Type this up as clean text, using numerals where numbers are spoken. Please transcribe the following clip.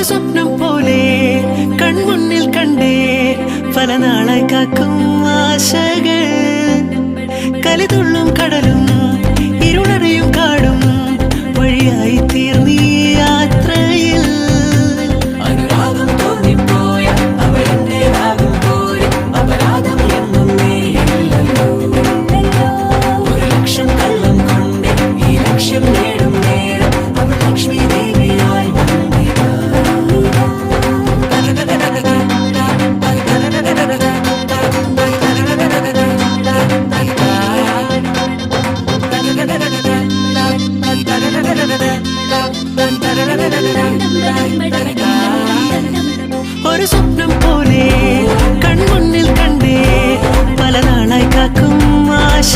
സ്വപ്നം പോലെ കൺമുന്നിൽ കണ്ടേ പല നാളായി കാക്കും ആശകൾ കലിതുള്ളും കടലും ഇരുളറിയും കാടും വഴിയായി തീർന്നീ യാത്രയിൽ അനുരാഗം തോന്നിപ്പോയ അവരെന്റേതാകും പോലെ അപരാധം എന്നും നീയല്ലോ ഒരു ലക്ഷം കള്ളം കൊണ്ട് ഈ ലക്ഷ്യം നേടും നേരം അവൾ ലക്ഷ്മി ദേവിയായി ഒരു സ്വപ്നം പോലെ കൺമുന്നിൽ കണ്ടേ പല നാളായി കാക്കും ആശ